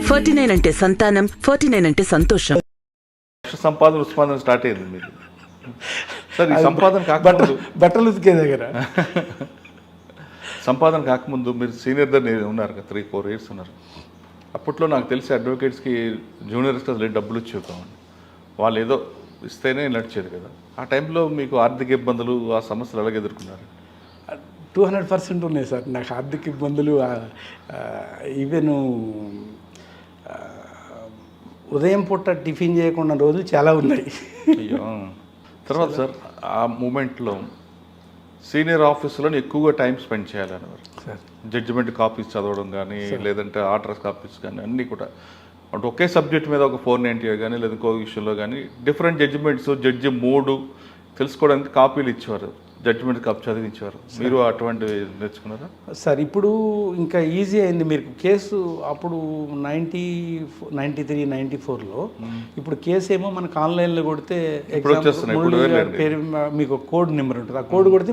49 అంటే సంతానం, 49 అంటే సంతోషం. సంపాదన స్టార్ట్ అయింది మీకు. సార్ ఈ సంపాదన కాకముందు బట్టలు ఉతికే దగ్గర సంపాదన కాకముందు మీరు సీనియర్ దగ్గర ఉన్నారు కదా, 3-4 years ఉన్నారు. అప్పట్లో నాకు తెలిసి అడ్వకేట్స్కి జూనియర్స్కి అసలు డబ్బులు ఇచ్చేవి కావండి, వాళ్ళు ఏదో ఇస్తేనే నడిచేది కదా. ఆ టైంలో మీకు ఆర్థిక ఇబ్బందులు, ఆ సమస్యలు ఎలాగ ఎదుర్కొన్నారు? 200% ఉన్నాయి సార్ నాకు ఆర్థిక ఇబ్బందులు. ఈవెన్ ఉదయం పూట టిఫిన్ చేయకుండా రోజులు చాలా ఉన్నాయి. అయ్యో. తర్వాత సార్ ఆ మూమెంట్లో సీనియర్ ఆఫీసులో ఎక్కువగా టైం స్పెండ్ చేయాలనేవారు. జడ్జిమెంట్ కాపీస్ చదవడం కానీ, లేదంటే ఆర్డర్స్ కాపీస్ కానీ అన్నీ కూడా అంటే ఒకే సబ్జెక్ట్ మీద ఒక 490 కానీ లేదా ఇంకో విషయంలో కానీ డిఫరెంట్ జడ్జిమెంట్స్, జడ్జి మూడు తెలుసుకోవడానికి కాపీలు ఇచ్చేవారు, జడ్జిమెంట్ కాపీ చదివించేవారు. మీరు అటువంటివి నేర్చుకున్నారా? సార్ ఇప్పుడు ఇంకా ఈజీ అయింది. మీరు కేసు అప్పుడు 93, 94లో ఇప్పుడు కేసు ఏమో మనకు ఆన్లైన్లో కొడితే పేరు మీకు కోడ్ నెంబర్ ఉంటుంది. ఆ కోడ్ కొడితే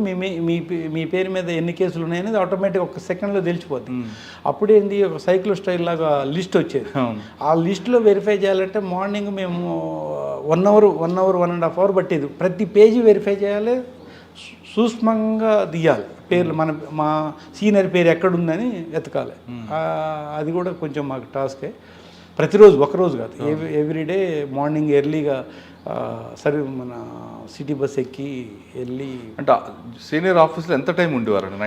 మీ పేరు మీద ఎన్ని కేసులు ఉన్నాయనేది ఆటోమేటిక్ ఒక సెకండ్లో తెలిసిపోతుంది. అప్పుడేంది ఒక సైక్లో స్టైల్ లాగా లిస్ట్ వచ్చేది. ఆ లిస్ట్లో వెరిఫై చేయాలంటే మార్నింగ్ మేము 1 hour 1.5 hours పట్టేది. ప్రతి పేజీ వెరిఫై చేయాలి, సూక్ష్మంగా తీయాలి పేర్లు, మా సీనియర్ పేరు ఎక్కడుందని వెతకాలి. అది కూడా కొంచెం మాకు టాస్కే. ప్రతిరోజు ఒకరోజు కాదు, ఎవ్రీడే మార్నింగ్ ఎర్లీగా సరే మన సిటీ బస్ ఎక్కి వెళ్ళి. అంటే సీనియర్ ఆఫీస్లో ఎంత టైం ఉండేవారు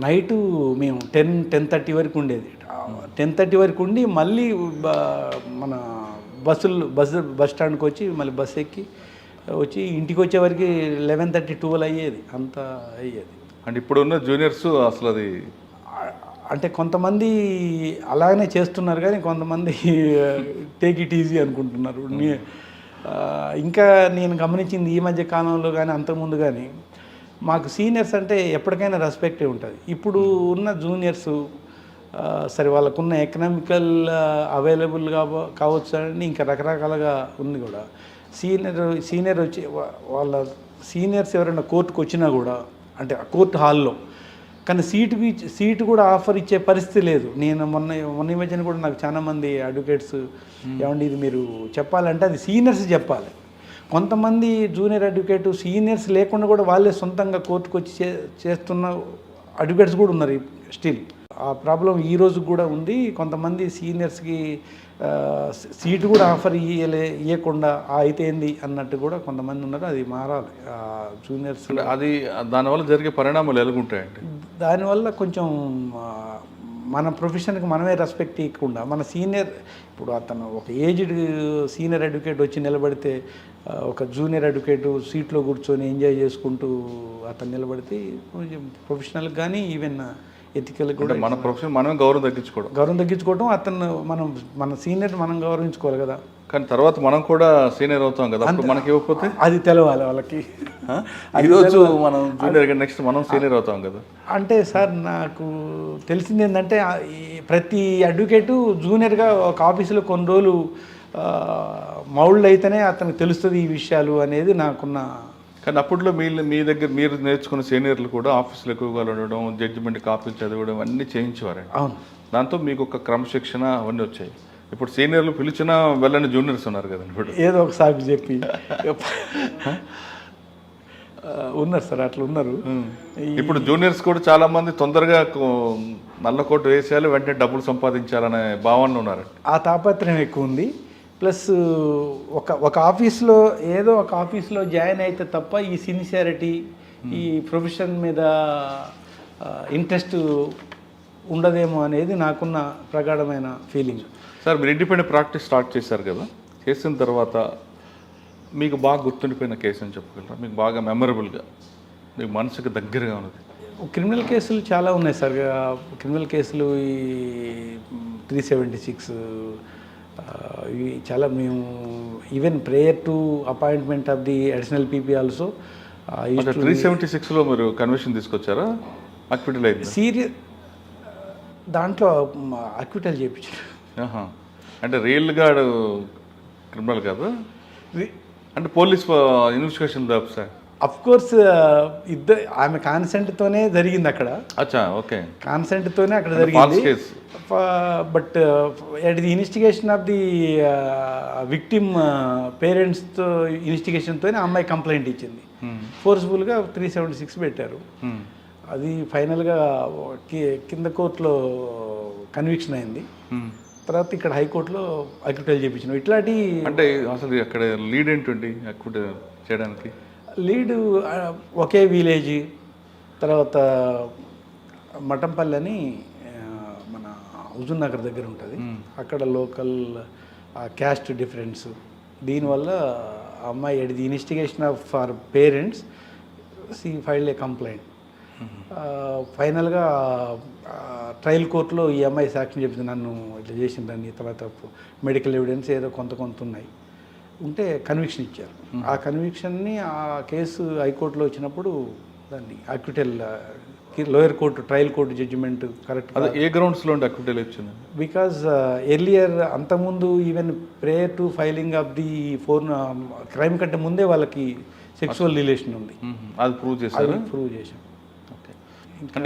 నైట్? మేము 10-10:30 వరకు ఉండేది. 10:30 వరకు ఉండి మళ్ళీ మన బస్ స్టాండ్కి వచ్చి మళ్ళీ బస్ ఎక్కి వచ్చి ఇంటికి వచ్చేవరకు 11:30-12 అయ్యేది, అంత అయ్యేది. అంటే ఇప్పుడున్న జూనియర్స్ అసలు అది అంటే కొంతమంది అలాగనే చేస్తున్నారు, కానీ కొంతమంది టేక్ ఇట్ ఈజీ అనుకుంటున్నారు. ఇంకా నేను గమనించింది ఈ మధ్య కాలంలో కానీ అంతకుముందు కానీ మాకు సీనియర్స్ అంటే ఎప్పటికైనా రెస్పెక్టే ఉంటుంది. ఇప్పుడు ఉన్న జూనియర్స్ సరే వాళ్ళకున్న ఎకనామికల్ అవైలబుల్ కావచ్చు అని ఇంకా రకరకాలుగా ఉంది కూడా. సీనియర్ వచ్చి వాళ్ళ సీనియర్స్ ఎవరైనా కోర్టుకు వచ్చినా కూడా అంటే కోర్టు హాల్లో కానీ సీటు కూడా ఆఫర్ ఇచ్చే పరిస్థితి లేదు. నేను మొన్న ఈ మధ్యన కూడా నాకు చాలామంది అడ్వకేట్స్ ఏమండి ఇది మీరు చెప్పాలంటే అది సీనియర్స్ చెప్పాలి. కొంతమంది జూనియర్ అడ్వకేట్ సీనియర్స్ లేకుండా కూడా వాళ్ళే సొంతంగా కోర్టుకు వచ్చి చేస్తున్న అడ్వకేట్స్ కూడా ఉన్నారు స్టిల్. ఆ ప్రాబ్లం ఈ రోజు కూడా ఉంది. కొంతమంది సీనియర్స్కి సీటు కూడా ఆఫర్ ఇవ్వకుండా అయితే ఏంది అన్నట్టు కూడా కొంతమంది ఉన్నారు. అది మారాలి. జూనియర్స్ అది దానివల్ల జరిగే పరిణామాలు ఎలాగుంటాయండి? దానివల్ల కొంచెం మన ప్రొఫెషన్కి మనమే రెస్పెక్ట్ ఇవ్వకుండా మన సీనియర్, ఇప్పుడు అతను ఒక ఏజ్డ్ సీనియర్ అడ్వకేట్ వచ్చి నిలబడితే ఒక జూనియర్ అడ్వకేట్ సీట్లో కూర్చొని ఎంజాయ్ చేసుకుంటూ అతను నిలబడితే కొంచెం ప్రొఫెషనల్గా కానీ ఈవెన్ ఎథికల్ కూడా మన ప్రొఫెషన్ మనమే గౌరవం తగ్గించుకోవడం అతను మన సీనియర్ మనం గౌరవించుకోవాలి కదా. కానీ తర్వాత మనం కూడా సీనియర్ అవుతాం కదా, అప్పుడు మనకి ఇవ్వకపోతే అది తెలవాలి వాళ్ళకి. ఈరోజు మనం జూనియర్, నెక్స్ట్ మనం సీనియర్ అవుతాం కదా. అంటే సార్ నాకు తెలిసింది ఏంటంటే ప్రతి అడ్వకేటు జూనియర్గా ఒక ఆఫీసులో కొన్ని రోజులు మౌల్డ్ అయితేనే అతనికి తెలుస్తుంది ఈ విషయాలు అనేది నాకున్న. కానీ అప్పట్లో మీ దగ్గర మీరు నేర్చుకున్న సీనియర్లు కూడా ఆఫీసులు ఎక్కువగా ఉండడం, జడ్జిమెంట్ కాపీలు చదవడం అన్నీ చేయించేవారండి. అవును. దాంతో మీకు ఒక క్రమశిక్షణ అవన్నీ వచ్చాయి. ఇప్పుడు సీనియర్లు పిలిచినా వెళ్ళని జూనియర్స్ ఉన్నారు కదండి. ఇప్పుడు ఏదో ఒక సాకు చెప్పి ఉన్నారు సార్, అట్లా ఉన్నారు. ఇప్పుడు జూనియర్స్ కూడా చాలా మంది తొందరగా నల్ల కోటు వేసేయాలి, వెంటనే డబ్బులు సంపాదించాలనే భావనలో ఉన్నారు. ఆ తాపత్రయం ఎక్కువ ఉంది. ప్లస్ ఒక ఆఫీస్లో ఏదో ఒక ఆఫీస్లో జాయిన్ అయితే తప్ప ఈ సిన్సియారిటీ, ఈ ప్రొఫెషన్ మీద ఇంట్రెస్ట్ ఉండదేమో అనేది నాకున్న ప్రగాఢమైన ఫీలింగ్. సార్ మీరు ఇండిపెండెంట్ ప్రాక్టీస్ స్టార్ట్ చేశారు కదా, చేసిన తర్వాత మీకు బాగా గుర్తుండిపోయిన కేసు అని చెప్పగలరా? మీకు బాగా మెమరబుల్గా, మీకు మనసుకు దగ్గరగా ఉన్నది? క్రిమినల్ కేసులు చాలా ఉన్నాయి సార్. క్రిమినల్ కేసులు ఈ 376 ఇవి చాలా. మేము even prayer to appointment of the additional PP also 376లో మీరు కన్విక్షన్ తీసుకొచ్చారా? అక్విటల్ అయింది? సీరియస్ దాంట్లో అక్విటల్ చేయించారు. అంటే రియల్గా క్రిమినల్ కాదు, అంటే police investigation sir of course ఆమె కాన్సెంట్తోనే జరిగింది అక్కడ, అచ్చా, ఓకే. కాన్సెంట్తోనే అక్కడ false జరిగింది. case. But at the investigation of the victim పేరెంట్స్తో ఇన్వెస్టిగేషన్తోనే అమ్మాయి కంప్లైంట్ ఇచ్చింది. ఫోర్స్ఫుల్గా 376 పెట్టారు. అది ఫైనల్గా కింద కోర్టులో కన్విక్షన్ అయింది. తర్వాత ఇక్కడ హైకోర్టులో అక్విటల్ చేయించినాం. ఇట్లాంటి అంటే అసలు అక్కడ లీడ్ ఏంటండి అక్విట్ చేయడానికి? లీడ్ ఒకే విలేజ్, తర్వాత మఠంపల్లి అని మన హుజూర్ నగర్ దగ్గర ఉంటుంది. అక్కడ లోకల్ క్యాస్ట్ డిఫరెన్స్, దీనివల్ల అమ్మాయి at the investigation of for parents she filed a complaint. ఫైనల్గా ట్రయల్ కోర్టులో ఈ అమ్మాయి సాక్ష్యం చెప్పింది, నన్ను ఇట్లా చేసిందని. తర్వాత మెడికల్ ఎవిడెన్స్ ఏదో కొంత ఉన్నాయి ఉంటే కన్విక్షన్ ఇచ్చారు. ఆ కన్విక్షన్ని ఆ కేసు హైకోర్టులో వచ్చినప్పుడు దాన్ని acquittal lower court trial court judgement correct. అదే ఏ గ్రౌండ్స్లో ఉంటే అక్విటల్ వచ్చింది? బికాజ్ ఎర్లియర్ అంతకుముందు even prayer to filing of the crime కంటే ముందే వాళ్ళకి సెక్సువల్ రిలేషన్ ఉంది. అది ప్రూవ్ చేశారు. ప్రూవ్ చేశాం. అంటే